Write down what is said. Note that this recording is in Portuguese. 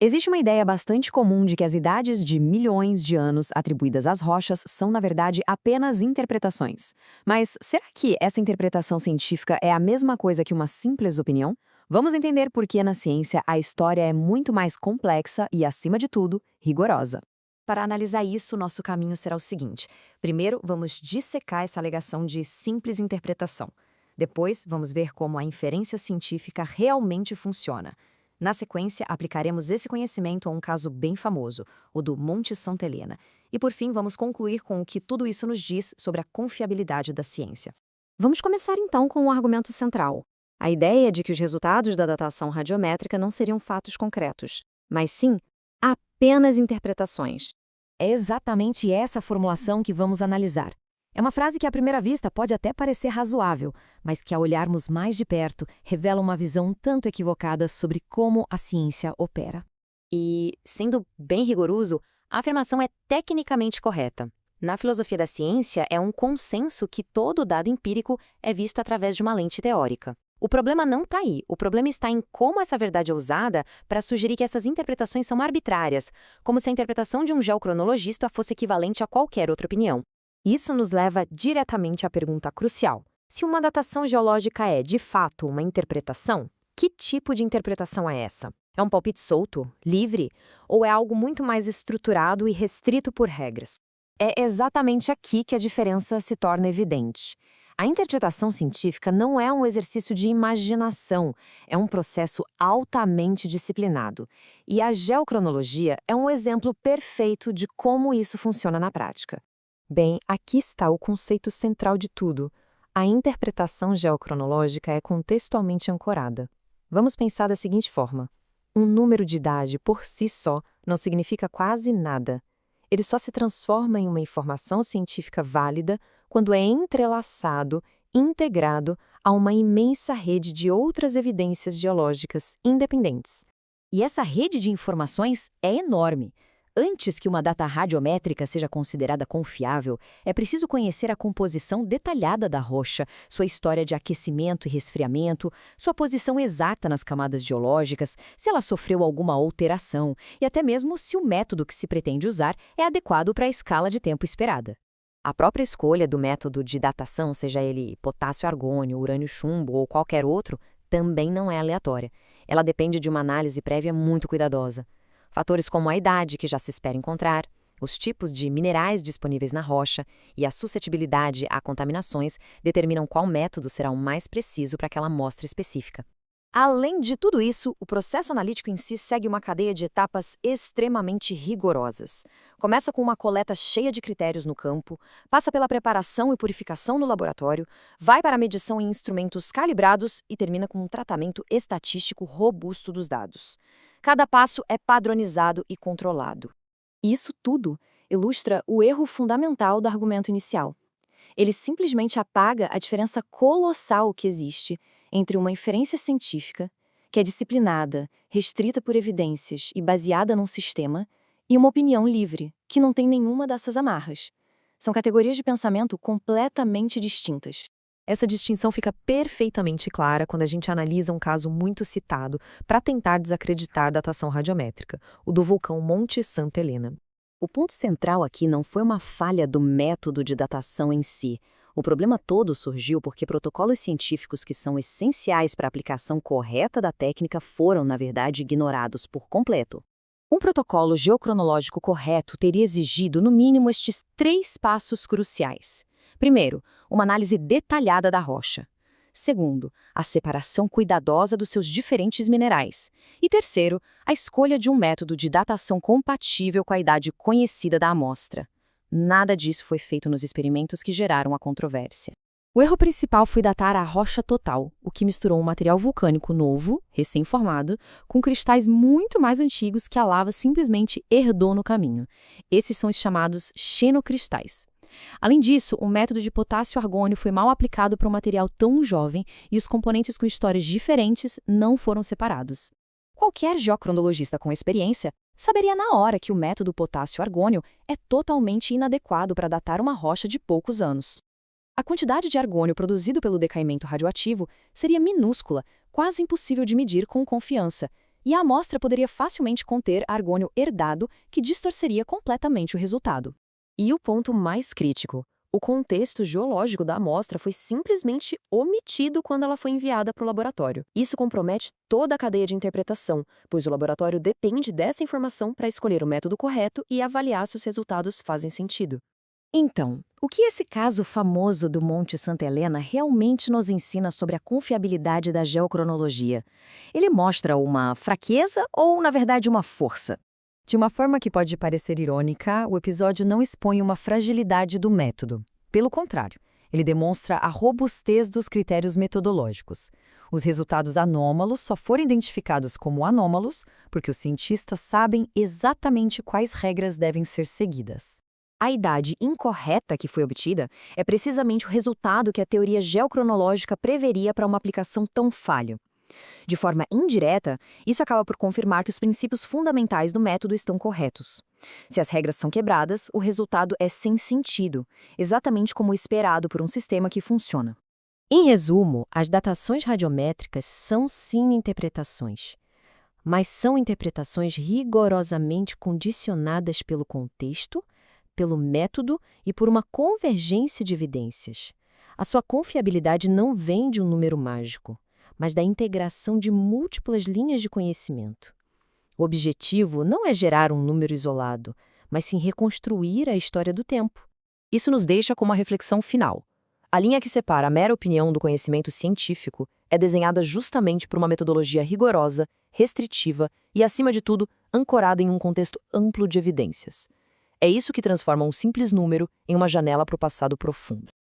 Existe uma ideia bastante comum de que as idades de milhões de anos atribuídas às rochas são, na verdade, apenas interpretações. Mas será que essa interpretação científica é a mesma coisa que uma simples opinião? Vamos entender por que na ciência a história é muito mais complexa e, acima de tudo, rigorosa. Para analisar isso, nosso caminho será o seguinte: primeiro, vamos dissecar essa alegação de simples interpretação. Depois, vamos ver como a inferência científica realmente funciona. Na sequência, aplicaremos esse conhecimento a um caso bem famoso, o do Monte Santa Helena. E por fim, vamos concluir com o que tudo isso nos diz sobre a confiabilidade da ciência. Vamos começar então com o argumento central. A ideia de que os resultados da datação radiométrica não seriam fatos concretos, mas sim apenas interpretações. É exatamente essa formulação que vamos analisar. É uma frase que à primeira vista pode até parecer razoável, mas que ao olharmos mais de perto revela uma visão um tanto equivocada sobre como a ciência opera. E, sendo bem rigoroso, a afirmação é tecnicamente correta. Na filosofia da ciência, é um consenso que todo dado empírico é visto através de uma lente teórica. O problema não está aí, o problema está em como essa verdade é usada para sugerir que essas interpretações são arbitrárias, como se a interpretação de um geocronologista fosse equivalente a qualquer outra opinião. Isso nos leva diretamente à pergunta crucial: se uma datação geológica é, de fato, uma interpretação, que tipo de interpretação é essa? É um palpite solto, livre, ou é algo muito mais estruturado e restrito por regras? É exatamente aqui que a diferença se torna evidente. A interpretação científica não é um exercício de imaginação, é um processo altamente disciplinado. E a geocronologia é um exemplo perfeito de como isso funciona na prática. Bem, aqui está o conceito central de tudo. A interpretação geocronológica é contextualmente ancorada. Vamos pensar da seguinte forma: um número de idade por si só não significa quase nada. Ele só se transforma em uma informação científica válida quando é entrelaçado, integrado a uma imensa rede de outras evidências geológicas independentes. E essa rede de informações é enorme. Antes que uma data radiométrica seja considerada confiável, é preciso conhecer a composição detalhada da rocha, sua história de aquecimento e resfriamento, sua posição exata nas camadas geológicas, se ela sofreu alguma alteração e até mesmo se o método que se pretende usar é adequado para a escala de tempo esperada. A própria escolha do método de datação, seja ele potássio-argônio, urânio-chumbo ou qualquer outro, também não é aleatória. Ela depende de uma análise prévia muito cuidadosa. Fatores como a idade que já se espera encontrar, os tipos de minerais disponíveis na rocha e a suscetibilidade a contaminações determinam qual método será o mais preciso para aquela amostra específica. Além de tudo isso, o processo analítico em si segue uma cadeia de etapas extremamente rigorosas. Começa com uma coleta cheia de critérios no campo, passa pela preparação e purificação no laboratório, vai para a medição em instrumentos calibrados e termina com um tratamento estatístico robusto dos dados. Cada passo é padronizado e controlado. Isso tudo ilustra o erro fundamental do argumento inicial. Ele simplesmente apaga a diferença colossal que existe entre uma inferência científica, que é disciplinada, restrita por evidências e baseada num sistema, e uma opinião livre, que não tem nenhuma dessas amarras. São categorias de pensamento completamente distintas. Essa distinção fica perfeitamente clara quando a gente analisa um caso muito citado para tentar desacreditar a datação radiométrica, o do vulcão Monte Santa Helena. O ponto central aqui não foi uma falha do método de datação em si. O problema todo surgiu porque protocolos científicos que são essenciais para a aplicação correta da técnica foram, na verdade, ignorados por completo. Um protocolo geocronológico correto teria exigido, no mínimo, estes 3 passos cruciais. Primeiro, uma análise detalhada da rocha. Segundo, a separação cuidadosa dos seus diferentes minerais. E terceiro, a escolha de um método de datação compatível com a idade conhecida da amostra. Nada disso foi feito nos experimentos que geraram a controvérsia. O erro principal foi datar a rocha total, o que misturou um material vulcânico novo, recém-formado, com cristais muito mais antigos que a lava simplesmente herdou no caminho. Esses são os chamados xenocristais. Além disso, o método de potássio-argônio foi mal aplicado para um material tão jovem e os componentes com histórias diferentes não foram separados. Qualquer geocronologista com experiência saberia na hora que o método potássio-argônio é totalmente inadequado para datar uma rocha de poucos anos. A quantidade de argônio produzido pelo decaimento radioativo seria minúscula, quase impossível de medir com confiança, E a amostra poderia facilmente conter argônio herdado, que distorceria completamente o resultado. E o ponto mais crítico: o contexto geológico da amostra foi simplesmente omitido quando ela foi enviada para o laboratório. Isso compromete toda a cadeia de interpretação, pois o laboratório depende dessa informação para escolher o método correto e avaliar se os resultados fazem sentido. Então, o que esse caso famoso do Monte Santa Helena realmente nos ensina sobre a confiabilidade da geocronologia? Ele mostra uma fraqueza ou, na verdade, uma força? De uma forma que pode parecer irônica, o episódio não expõe uma fragilidade do método. Pelo contrário, ele demonstra a robustez dos critérios metodológicos. Os resultados anômalos só foram identificados como anômalos porque os cientistas sabem exatamente quais regras devem ser seguidas. A idade incorreta que foi obtida é precisamente o resultado que a teoria geocronológica preveria para uma aplicação tão falha. De forma indireta, isso acaba por confirmar que os princípios fundamentais do método estão corretos. Se as regras são quebradas, o resultado é sem sentido, exatamente como o esperado por um sistema que funciona. Em resumo, as datações radiométricas são sim interpretações, mas são interpretações rigorosamente condicionadas pelo contexto, pelo método e por uma convergência de evidências. A sua confiabilidade não vem de um número mágico, mas da integração de múltiplas linhas de conhecimento. O objetivo não é gerar um número isolado, mas sim reconstruir a história do tempo. Isso nos deixa com uma reflexão final. A linha que separa a mera opinião do conhecimento científico é desenhada justamente por uma metodologia rigorosa, restritiva e, acima de tudo, ancorada em um contexto amplo de evidências. É isso que transforma um simples número em uma janela para o passado profundo.